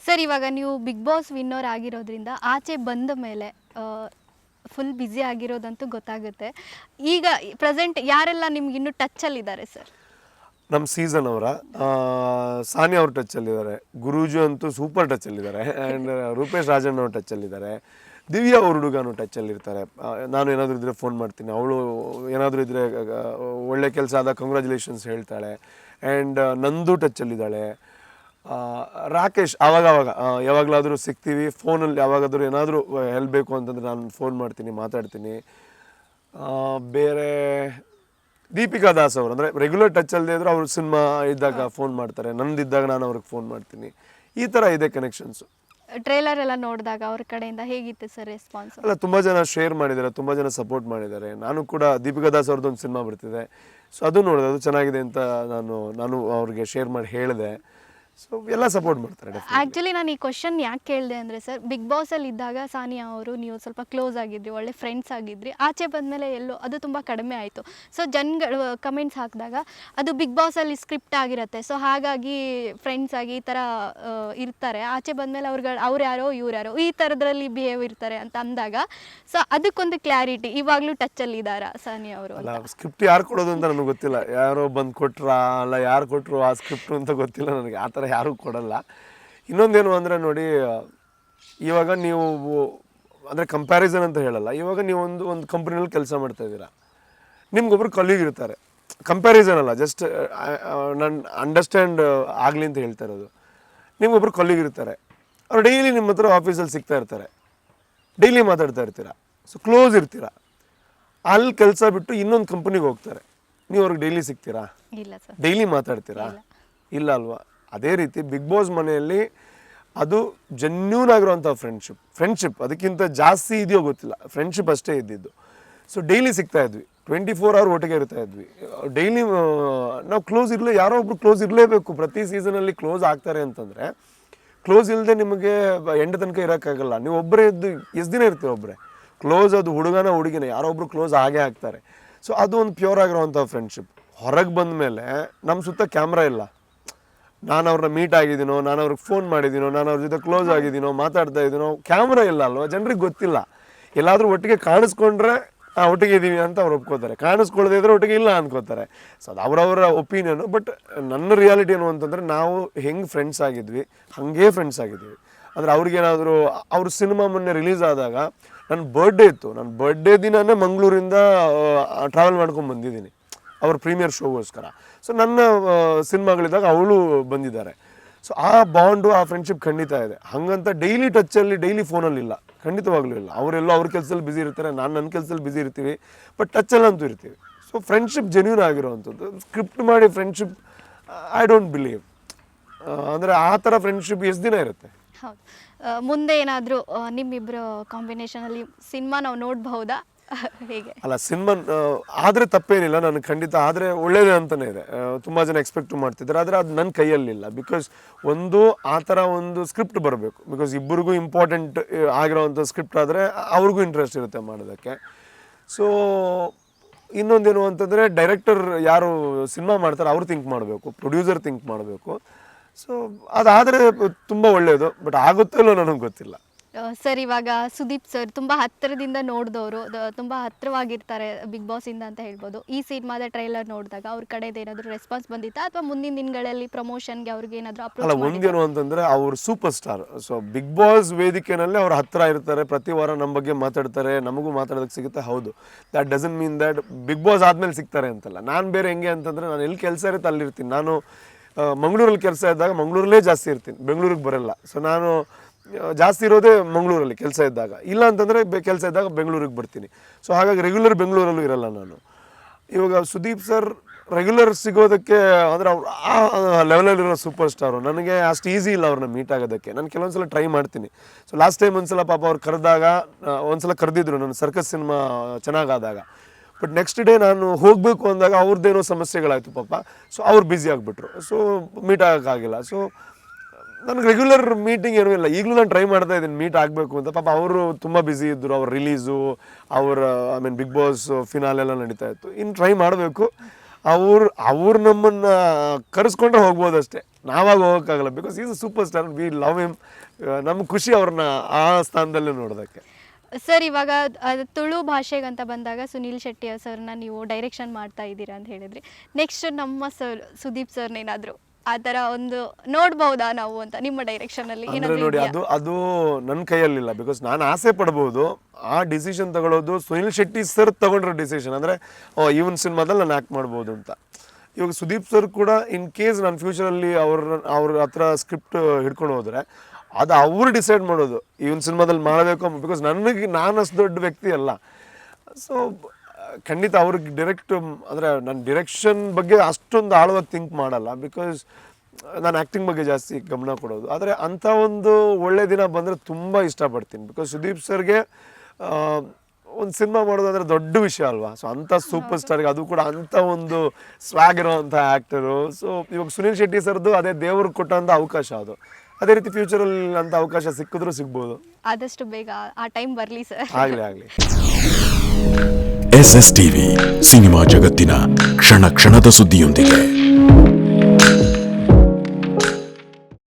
Sir ಇವಾಗ ನೀವು big boss winner ಆಗಿರೋದ್ರಿಂದ ಆಚೆ ಬಂದ ಮೇಲೆ ಫುಲ್ ಬ್ಯುಸಿ ಆಗಿರೋದಂತೂ ಗೊತ್ತಾಗುತ್ತೆ. ಈಗ ಪ್ರೆಸೆಂಟ್ ಯಾರೆಲ್ಲ ನಿಮ್ಗೆ ಇನ್ನೂ ಟಚ್ಚಲ್ಲಿದ್ದಾರೆ ಸರ್? ನಮ್ಮ ಸೀಸನ್ ಅವರ ಸಾನಿಯಾ ಅವರು ಟಚ್ಚಲ್ಲಿದ್ದಾರೆ, ಗುರೂಜು ಅಂತೂ ಸೂಪರ್ ಟಚ್ಚಲ್ಲಿದ್ದಾರೆ, ಆ್ಯಂಡ್ ರೂಪೇಶ್ ರಾಜಣ್ಣ ಅವರು ಟಚ್ಚಲ್ಲಿದ್ದಾರೆ, ದಿವ್ಯಾ ಅವ್ರ ಹುಡುಗನು ಟಚ್ಚಲ್ಲಿರ್ತಾರೆ. ನಾನು ಏನಾದರೂ ಇದ್ದರೆ ಫೋನ್ ಮಾಡ್ತೀನಿ, ಅವಳು ಏನಾದರೂ ಇದ್ದರೆ ಒಳ್ಳೆ ಕೆಲಸ ಆದ ಕಂಗ್ರ್ಯಾಚುಲೇಷನ್ಸ್ ಹೇಳ್ತಾಳೆ. ಆ್ಯಂಡ್ ನಂದು ಟಚ್ಚಲ್ಲಿದ್ದಾಳೆ. ರಾಕೇಶ್ ಆವಾಗವಾಗ ಯಾವಾಗಲಾದರೂ ಸಿಗ್ತೀವಿ, ಫೋನಲ್ಲಿ ಯಾವಾಗಾದರೂ ಏನಾದರೂ ಹೆಲ್ಪ್ ಬೇಕು ಅಂತಂದರೆ ನಾನು ಫೋನ್ ಮಾಡ್ತೀನಿ, ಮಾತಾಡ್ತೀನಿ. ಬೇರೆ ದೀಪಿಕಾ ದಾಸ್ ಅವರು ಅಂದರೆ ರೆಗ್ಯುಲರ್ ಟಚ್ ಅಲ್ಲದೆ ಇದ್ದರೂ ಅವ್ರು ಸಿನಿಮಾ ಇದ್ದಾಗ ಫೋನ್ ಮಾಡ್ತಾರೆ, ನಂದಿದ್ದಾಗ ನಾನು ಅವ್ರಿಗೆ ಫೋನ್ ಮಾಡ್ತೀನಿ. ಈ ಥರ ಇದೆ ಕನೆಕ್ಷನ್ಸು. ಟ್ರೇಲರ್ ಎಲ್ಲ ನೋಡಿದಾಗ ಅವ್ರ ಕಡೆಯಿಂದ ಹೇಗಿತ್ತು ಸರ್ ರೆಸ್ಪಾನ್ಸ್? ಅಲ್ಲ, ತುಂಬ ಜನ ಶೇರ್ ಮಾಡಿದ್ದಾರೆ, ತುಂಬ ಜನ ಸಪೋರ್ಟ್ ಮಾಡಿದ್ದಾರೆ. ನಾನು ಕೂಡ ದೀಪಿಕಾ ದಾಸ್ ಅವ್ರದ್ದೊಂದು ಸಿನಿಮಾ ಬರ್ತಿದೆ, ಸೊ ಅದು ನೋಡಿದೆ, ಅದು ಚೆನ್ನಾಗಿದೆ ಅಂತ ನಾನು ಅವ್ರಿಗೆ ಶೇರ್ ಮಾಡಿ ಹೇಳಿದೆ. ಸೊ ಎಲ್ಲ ಸಪೋರ್ಟ್ ಮಾಡ್ತಾರೆ. ಆ್ಯಕ್ಚುಲಿ ನಾನು ಈ ಕ್ವಶನ್ ಯಾಕೆ ಕೇಳಿದೆ ಅಂದರೆ ಸರ್, ಬಿಗ್ ಬಾಸಲ್ಲಿ ಇದ್ದಾಗ ಸಾನಿಯಾ ಅವರು ನೀವು ಸ್ವಲ್ಪ ಕ್ಲೋಸ್ ಆಗಿದ್ರಿ, ಒಳ್ಳೆ ಫ್ರೆಂಡ್ಸ್ ಆಗಿದ್ರಿ. ಆಚೆ ಬಂದಮೇಲೆ ಎಲ್ಲೋ ಅದು ತುಂಬ ಕಡಿಮೆ ಆಯಿತು. ಸೊ ಜನಗಳು ಕಮೆಂಟ್ಸ್ ಹಾಕಿದಾಗ ಅದು ಬಿಗ್ ಬಾಸಲ್ಲಿ ಸ್ಕ್ರಿಪ್ಟ್ ಆಗಿರುತ್ತೆ, ಸೊ ಹಾಗಾಗಿ ಫ್ರೆಂಡ್ಸ್ ಆಗಿ ಈ ಥರ ಇರ್ತಾರೆ, ಆಚೆ ಬಂದಮೇಲೆ ಅವ್ರು ಯಾರೋ ಇವ್ರು ಯಾರೋ ಈ ಥರದ್ರಲ್ಲಿ ಬಿಹೇವ್ ಇರ್ತಾರೆ ಅಂತ ಅಂದಾಗ, ಸೊ ಅದಕ್ಕೊಂದು ಕ್ಲಾರಿಟಿ ಇವಾಗಲೂ ಟಚ್ಚಲ್ಲಿ ಇದ್ದಾರಾ ಸಾನಿಯಾ ಅವರು? ಅಲ್ಲ, ಸ್ಕ್ರಿಪ್ಟ್ ಯಾರು ಕೊಡೋದು ಅಂತ ನನಗೆ ಗೊತ್ತಿಲ್ಲ. ಯಾರೋ ಬಂದು ಕೊಟ್ರಾ ಅಲ್ಲ ಯಾರು ಕೊಟ್ಟರು ಆ ಸ್ಕ್ರಿಪ್ಟು ಅಂತ ಗೊತ್ತಿಲ್ಲ ನನಗೆ. ಆ ಥರ ಯಾರೂ ಕೊಡಲ್ಲ. ಇನ್ನೊಂದೇನು ಅಂದರೆ ನೋಡಿ, ಇವಾಗ ನೀವು ಅಂದರೆ ಕಂಪ್ಯಾರಿಸನ್ ಅಂತ ಹೇಳಲ್ಲ, ಇವಾಗ ನೀವು ಒಂದು ಕಂಪ್ನಿನಲ್ಲಿ ಕೆಲಸ ಮಾಡ್ತಾ ಇದ್ದೀರಾ, ನಿಮ್ಗೊಬ್ರು ಕಲೀಗ್ ಇರ್ತಾರೆ. ಕಂಪ್ಯಾರಿಸನ್ ಅಲ್ಲ, ಜಸ್ಟ್ ನಾನು ಅಂಡರ್ಸ್ಟ್ಯಾಂಡ್ ಆಗಲಿ ಅಂತ ಹೇಳ್ತಾ ಇರೋದು. ನಿಮ್ಗೊಬ್ರು ಕಲೀಗ್ ಇರ್ತಾರೆ, ಅವ್ರು ಡೈಲಿ ನಿಮ್ಮ ಹತ್ರ ಆಫೀಸಲ್ಲಿ ಸಿಗ್ತಾ ಇರ್ತಾರೆ, ಡೈಲಿ ಮಾತಾಡ್ತಾ ಇರ್ತೀರ, ಸೊ ಕ್ಲೋಸ್ ಇರ್ತೀರ. ಅಲ್ಲಿ ಕೆಲಸ ಬಿಟ್ಟು ಇನ್ನೊಂದು ಕಂಪ್ನಿಗೆ ಹೋಗ್ತಾರೆ, ನೀವು ಅವ್ರಿಗೆ ಡೈಲಿ ಸಿಗ್ತೀರಾ? ಇಲ್ಲ ಸರ್. ಡೈಲಿ ಮಾತಾಡ್ತೀರಾ? ಇಲ್ಲ ಅಲ್ವಾ? ಅದೇ ರೀತಿ ಬಿಗ್ ಬಾಸ್ ಮನೆಯಲ್ಲಿ ಅದು ಜೆನ್ಯೂನ್ ಆಗಿರುವಂಥ ಫ್ರೆಂಡ್ಶಿಪ್ ಅದಕ್ಕಿಂತ ಜಾಸ್ತಿ ಇದೆಯೋ ಗೊತ್ತಿಲ್ಲ, ಫ್ರೆಂಡ್ಶಿಪ್ ಅಷ್ಟೇ ಇದ್ದಿದ್ದು. ಸೊ ಡೈಲಿ ಸಿಗ್ತಾ ಇದ್ವಿ, 24 hour ಒಟ್ಟಿಗೆ ಇರ್ತಾ ಇದ್ವಿ. ಡೈಲಿ ನಾವು ಕ್ಲೋಸ್ ಇರಲೇ, ಯಾರೋ ಒಬ್ರು ಕ್ಲೋಸ್ ಇರಲೇಬೇಕು. ಪ್ರತಿ ಸೀಸನಲ್ಲಿ ಕ್ಲೋಸ್ ಆಗ್ತಾರೆ ಅಂತಂದರೆ, ಕ್ಲೋಸ್ ಇಲ್ಲದೆ ನಿಮಗೆ ಎಂಡ್ ತನಕ ಇರೋಕ್ಕಾಗಲ್ಲ. ನೀವು ಒಬ್ಬರೇ ಇದ್ದು ಎಷ್ಟು ದಿನ ಇರ್ತೀವಿ ಒಬ್ಬರೇ? ಕ್ಲೋಸ್ ಅದು ಹುಡುಗಿನ ಯಾರೋ ಒಬ್ರು ಕ್ಲೋಸ್ ಆಗೇ ಆಗ್ತಾರೆ. ಸೊ ಅದು ಒಂದು ಪ್ಯೂರ್ ಆಗಿರೋವಂಥ ಫ್ರೆಂಡ್ಶಿಪ್. ಹೊರಗೆ ಬಂದ ಮೇಲೆ ನಮ್ಮ ಸುತ್ತ ಕ್ಯಾಮ್ರಾ ಇಲ್ಲ, ನಾನು ಅವ್ರನ್ನ ಮೀಟ್ ಆಗಿದ್ದೀನೋ, ನಾನು ಅವ್ರಿಗೆ ಫೋನ್ ಮಾಡಿದ್ದೀನೋ, ನಾನು ಅವ್ರ ಜೊತೆ ಕ್ಲೋಸ್ ಆಗಿದ್ದೀನೋ, ಮಾತಾಡ್ತಾ ಇದ್ದೀನೋ, ಕ್ಯಾಮ್ರಾ ಇಲ್ಲ ಅಲ್ವ, ಜನರಿಗೆ ಗೊತ್ತಿಲ್ಲ. ಎಲ್ಲಾದರೂ ಒಟ್ಟಿಗೆ ಕಾಣಿಸ್ಕೊಂಡ್ರೆ ಒಟ್ಟಿಗೆ ಇದ್ದೀವಿ ಅಂತ ಅವ್ರು ಒಪ್ಕೋತಾರೆ, ಕಾಣಿಸ್ಕೊಳ್ಳದೇ ಇದ್ರೆ ಒಟ್ಟಿಗೆ ಇಲ್ಲ ಅಂದ್ಕೋತಾರೆ. ಸೊ ಅದು ಅವರವರ ಒಪಿನಿಯನು. ಬಟ್ ನನ್ನ ರಿಯಾಲಿಟಿ ಏನು ಅಂತಂದರೆ, ನಾವು ಹೆಂಗೆ ಫ್ರೆಂಡ್ಸ್ ಆಗಿದ್ವಿ ಹಾಗೇ ಫ್ರೆಂಡ್ಸ್ ಆಗಿದ್ವಿ. ಅಂದರೆ ಅವ್ರಿಗೇನಾದರೂ ಅವ್ರ ಸಿನಿಮಾ ಮೊನ್ನೆ ರಿಲೀಸ್ ಆದಾಗ ನನ್ನ ಬರ್ಡೇ ಇತ್ತು, ನನ್ನ ಬರ್ಡೇ ದಿನವೇ ಮಂಗಳೂರಿಂದ ಟ್ರಾವೆಲ್ ಮಾಡ್ಕೊಂಡು ಬಂದಿದ್ದೀನಿ ಅವ್ರ ಪ್ರೀಮಿಯರ್ ಶೋಗೋಸ್ಕರ. ಸೊ ನನ್ನ ಸಿನಿಮಾಗಳಿದ್ದಾಗ ಅವಳು ಬಂದಿದ್ದಾರೆ. ಸೊ ಆ ಬಾಂಡು, ಆ ಫ್ರೆಂಡ್ಶಿಪ್ ಖಂಡಿತ ಇದೆ. ಹಾಗಂತ ಡೈಲಿ ಟಚ್ಚಲ್ಲಿ, ಡೈಲಿ ಫೋನಲ್ಲಿ ಇಲ್ಲ, ಖಂಡಿತವಾಗ್ಲೂ ಇಲ್ಲ. ಅವರೆಲ್ಲೋ ಅವ್ರ ಕೆಲಸದಲ್ಲಿ ಬ್ಯುಸಿ ಇರ್ತಾರೆ, ನಾನು ನನ್ನ ಕೆಲಸದಲ್ಲಿ ಬ್ಯುಸಿ ಇರ್ತೀವಿ, ಬಟ್ ಟಚ್ಚಲ್ಲಂತೂ ಇರ್ತೀವಿ. ಸೊ ಫ್ರೆಂಡ್ಶಿಪ್ ಜೆನ್ಯೂನ್ ಆಗಿರೋವಂಥದ್ದು. ಸ್ಕ್ರಿಪ್ಟ್ ಮಾಡಿ ಫ್ರೆಂಡ್ಶಿಪ್ ಐ ಡೋಂಟ್ ಬಿಲೀವ್. ಅಂದರೆ ಆ ಥರ ಫ್ರೆಂಡ್ಶಿಪ್ ಎಷ್ಟು ದಿನ ಇರುತ್ತೆ? ಹೌದು. ಮುಂದೆ ಏನಾದರೂ ನಿಮ್ಮಿಬ್ಬರು ಕಾಂಬಿನೇಷನಲ್ಲಿ ಸಿನಿಮಾ ನಾವು ನೋಡಬಹುದಾ? ಹೇಗೆ? ಅಲ್ಲ, ಸಿನಿಮಾ ಆದರೆ ತಪ್ಪೇನಿಲ್ಲ, ನನಗೆ ಖಂಡಿತ ಆದರೆ ಒಳ್ಳೇದೇ ಅಂತಲೇ ಇದೆ. ತುಂಬ ಜನ ಎಕ್ಸ್ಪೆಕ್ಟ್ ಮಾಡ್ತಿದ್ದಾರೆ, ಆದರೆ ಅದು ನನ್ನ ಕೈಯಲ್ಲಿಲ್ಲ. ಬಿಕಾಸ್ ಆ ಥರ ಒಂದು ಸ್ಕ್ರಿಪ್ಟ್ ಬರಬೇಕು. ಬಿಕಾಸ್ ಇಬ್ಬರಿಗೂ ಇಂಪಾರ್ಟೆಂಟ್ ಆಗಿರೋವಂಥ ಸ್ಕ್ರಿಪ್ಟ್ ಆದರೆ ಅವ್ರಿಗೂ ಇಂಟ್ರೆಸ್ಟ್ ಇರುತ್ತೆ ಮಾಡೋದಕ್ಕೆ. ಸೊ ಇನ್ನೊಂದೇನು ಅಂತಂದರೆ, ಡೈರೆಕ್ಟರ್ ಯಾರು ಸಿನಿಮಾ ಮಾಡ್ತಾರೆ ಅವ್ರು ಥಿಂಕ್ ಮಾಡಬೇಕು, ಪ್ರೊಡ್ಯೂಸರ್ ಥಿಂಕ್ ಮಾಡಬೇಕು. ಸೊ ಅದಾದರೆ ತುಂಬ ಒಳ್ಳೆಯದು. ಬಟ್ ಆಗುತ್ತೋ ಇಲ್ಲೋ ನನಗೆ ಗೊತ್ತಿಲ್ಲ. ಸರ್ ಇವಾಗ ಸುದೀಪ್ ಸರ್ ತುಂಬ ಹತ್ತಿರದಿಂದ ನೋಡಿದವರು, ತುಂಬ ಹತ್ತಿರವಾಗಿರ್ತಾರೆ ಬಿಗ್ ಬಾಸಿಂದ ಅಂತ ಹೇಳ್ಬೋದು. ಈ ಸಿನಿಮಾದ ಟ್ರೈಲರ್ ನೋಡಿದಾಗ ಅವ್ರ ಕಡೆದು ಏನಾದರೂ ರೆಸ್ಪಾನ್ಸ್ ಬಂದಿತ್ತಾ, ಅಥವಾ ಮುಂದಿನ ದಿನಗಳಲ್ಲಿ ಪ್ರಮೋಷನ್ಗೆ ಅವ್ರಿಗೆ ಏನಾದರೂ ಅಪ್ರೋಚ್? ಅಲ್ಲ, ಒಂದೇನು ಅಂತಂದರೆ ಅವ್ರು super star. So Bigg Boss ವೇದಿಕೆನಲ್ಲಿ ಅವ್ರು ಹತ್ತಿರ ಇರ್ತಾರೆ, ಪ್ರತಿ ವಾರ ನಮ್ಮ ಬಗ್ಗೆ ಮಾತಾಡ್ತಾರೆ, ನಮಗೂ ಮಾತಾಡೋದಕ್ಕೆ ಸಿಗುತ್ತೆ. ಹೌದು, that doesn't mean that Bigg Boss ಆದಮೇಲೆ ಸಿಗ್ತಾರೆ ಅಂತಲ್ಲ. ನಾನು ಬೇರೆ ಹೆಂಗೆ ಅಂತಂದರೆ, ನಾನು ಎಲ್ಲಿ ಕೆಲಸ ಇರುತ್ತೆ ಅಲ್ಲಿರ್ತೀನಿ. ನಾನು ಮಂಗಳೂರಲ್ಲಿ ಕೆಲಸ ಇದ್ದಾಗ ಮಂಗಳೂರಲ್ಲೇ ಜಾಸ್ತಿ ಇರ್ತೀನಿ, ಬೆಂಗಳೂರಿಗೆ ಬರೋಲ್ಲ. ಸೊ ನಾನು ಜಾಸ್ತಿ ಇರೋದೇ ಮಂಗಳೂರಲ್ಲಿ ಕೆಲಸ ಇದ್ದಾಗ. ಇಲ್ಲ ಅಂತಂದರೆ ಕೆಲಸ ಇದ್ದಾಗ ಬೆಂಗಳೂರಿಗೆ ಬರ್ತೀನಿ. ಸೊ ಹಾಗಾಗಿ ರೆಗ್ಯುಲರ್ ಬೆಂಗಳೂರಲ್ಲೂ ಇರಲ್ಲ ನಾನು. ಇವಾಗ ಸುದೀಪ್ ಸರ್ ರೆಗ್ಯುಲರ್ ಸಿಗೋದಕ್ಕೆ ಅಂದರೆ ಅವ್ರು ಆ ಲೆವೆಲಲ್ಲಿರೋ ಸೂಪರ್ ಸ್ಟಾರು. ನನಗೆ ಅಷ್ಟು ಈಸಿ ಇಲ್ಲ ಅವ್ರನ್ನ ಮೀಟ್ ಆಗೋದಕ್ಕೆ. ನಾನು ಕೆಲವೊಂದು ಸಲ ಟ್ರೈ ಮಾಡ್ತೀನಿ. ಸೊ ಲಾಸ್ಟ್ ಟೈಮ್ ಒಂದು ಸಲ ಪಾಪ ಅವ್ರು ಕರೆದಾಗ, ಒಂದು ಸಲ ಕರೆದಿದ್ರು ನನ್ನ ಸರ್ಕಸ್ ಸಿನಿಮಾ ಚೆನ್ನಾಗಾದಾಗ. ಬಟ್ ನೆಕ್ಸ್ಟ್ ಡೇ ನಾನು ಹೋಗಬೇಕು ಅಂದಾಗ ಅವ್ರದ್ದೇನೋ ಸಮಸ್ಯೆಗಳಾಯಿತು ಪಾಪ. ಸೊ ಅವ್ರು ಬ್ಯುಸಿ ಆಗಿಬಿಟ್ರು. ಸೊ ಮೀಟ್ ಆಗೋಕ್ಕಾಗಿಲ್ಲ. ಸೊ ನನಗೆ ರೆಗ್ಯುಲರ್ ಮೀಟಿಂಗ್ ಏನೂ ಇಲ್ಲ. ಈಗಲೂ ನಾನು ಟ್ರೈ ಮಾಡ್ತಾ ಇದ್ದೀನಿ ಮೀಟ್ ಆಗಬೇಕು ಅಂತ. ಪಾಪ ಅವರು ತುಂಬ ಬ್ಯುಸಿ ಇದ್ದರು. ಅವ್ರ ರಿಲೀಸು, ಬಿಗ್ ಬಾಸ್ ಫಿನಾಲೆಲ್ಲ ನಡೀತಾ ಇತ್ತು. ಇನ್ನು ಟ್ರೈ ಮಾಡಬೇಕು. ಅವ್ರು ನಮ್ಮನ್ನು ಕರೆಸ್ಕೊಂಡ್ರೆ ಹೋಗ್ಬೋದು ಅಷ್ಟೇ. ನಾವಾಗ ಹೋಗೋಕ್ಕಾಗಲ್ಲ, because is a super star, we love him. ನಮ್ಗೆ ಖುಷಿ ಅವ್ರನ್ನ ಆ ಸ್ಥಾನದಲ್ಲೇ ನೋಡೋದಕ್ಕೆ. ಸರ್ ಇವಾಗ ತುಳು ಭಾಷೆಗಂತ ಬಂದಾಗ ಸುನೀಲ್ ಶೆಟ್ಟಿ ಸರ್ನ ನೀವು ಡೈರೆಕ್ಷನ್ ಮಾಡ್ತಾ ಇದ್ದೀರಾ ಅಂತ ಹೇಳಿದ್ರಿ. ನೆಕ್ಸ್ಟ್ ನಮ್ಮ ಸರ್ ಸುದೀಪ್ ಸರ್ನೇನಾದರೂ ಆ ಥರ ಒಂದು ನೋಡ್ಬಹುದಾ ನಾವು ಅಂತ ನಿಮ್ಮ ಡೈರೆಕ್ಷನಲ್ಲಿ? ಅಂದರೆ ನೋಡಿ, ಅದು ನನ್ನ ಕೈಯಲ್ಲಿಲ್ಲ. ಬಿಕಾಸ್ ನಾನು ಆಸೆ ಪಡ್ಬೋದು, ಆ ಡಿಸಿಷನ್ ತಗೊಳ್ಳೋದು ಸುನೀಲ್ ಶೆಟ್ಟಿ ಸರ್ ತಗೊಂಡ್ರೋ ಡಿಸಿಷನ್. ಅಂದರೆ ಇವನ್ ಸಿನಿಮಾದಲ್ಲಿ ನಾನು ಆ್ಯಕ್ಟ್ ಮಾಡ್ಬೋದು ಅಂತ. ಇವಾಗ ಸುದೀಪ್ ಸರ್ ಕೂಡ ಇನ್ ಕೇಸ್ ನಾನು ಫ್ಯೂಚರಲ್ಲಿ ಅವ್ರ ಹತ್ರ ಸ್ಕ್ರಿಪ್ಟ್ ಹಿಡ್ಕೊಂಡು ಹೋದರೆ ಅದು ಅವ್ರು ಡಿಸೈಡ್ ಮಾಡೋದು ಇವನ್ ಸಿನಿಮಾದಲ್ಲಿ ಮಾಡಬೇಕು. ಬಿಕಾಸ್ ನಾನು ಅಷ್ಟು ದೊಡ್ಡ ವ್ಯಕ್ತಿ ಅಲ್ಲ. ಸೊ ಖಂಡಿತ ಅವ್ರಿಗೆ ಡೈರೆಕ್ಟ್ ಅಂದರೆ ನಾನು ಡಿರೆಕ್ಷನ್ ಬಗ್ಗೆ ಅಷ್ಟೊಂದು ಆಳವಾಗಿ ಥಿಂಕ್ ಮಾಡಲ್ಲ. ಬಿಕಾಸ್ ನಾನು ಆ್ಯಕ್ಟಿಂಗ್ ಬಗ್ಗೆ ಜಾಸ್ತಿ ಗಮನ ಕೊಡೋದು. ಆದರೆ ಅಂಥ ಒಂದು ಒಳ್ಳೆ ದಿನ ಬಂದರೆ ತುಂಬ ಇಷ್ಟಪಡ್ತೀನಿ. ಬಿಕಾಸ್ ಸುದೀಪ್ ಸರ್ಗೆ ಒಂದು ಸಿನಿಮಾ ಮಾಡೋದು ಅಂದರೆ ದೊಡ್ಡ ವಿಷಯ ಅಲ್ವಾ. ಸೊ ಅಂಥ ಸೂಪರ್ ಸ್ಟಾರ್ಗೆ, ಅದು ಕೂಡ ಅಂಥ ಒಂದು ಸ್ವ್ಯಾಗ್ ಇರೋವಂಥ ಆ್ಯಕ್ಟರು. ಸೊ ಇವಾಗ ಸುನೀಲ್ ಶೆಟ್ಟಿ ಸರ್ದು ಅದೇ ದೇವ್ರಿಗೆ ಕೊಟ್ಟಂಥ ಅವಕಾಶ ಅದು. ಅದೇ ರೀತಿ ಫ್ಯೂಚರಲ್ಲಿ ಅಂತ ಅವಕಾಶ ಸಿಕ್ಕಿದ್ರೂ ಸಿಗ್ಬೋದು. ಆದಷ್ಟು ಬೇಗ ಆ ಟೈಮ್ ಬರಲಿ ಸರ್. ಆಗಲಿ. SS TV ಸಿನಿಮಾ ಜಗತ್ತಿನ ಕ್ಷಣ ಕ್ಷಣದ ಸುದ್ದಿಯೊಂದಿಗೆ.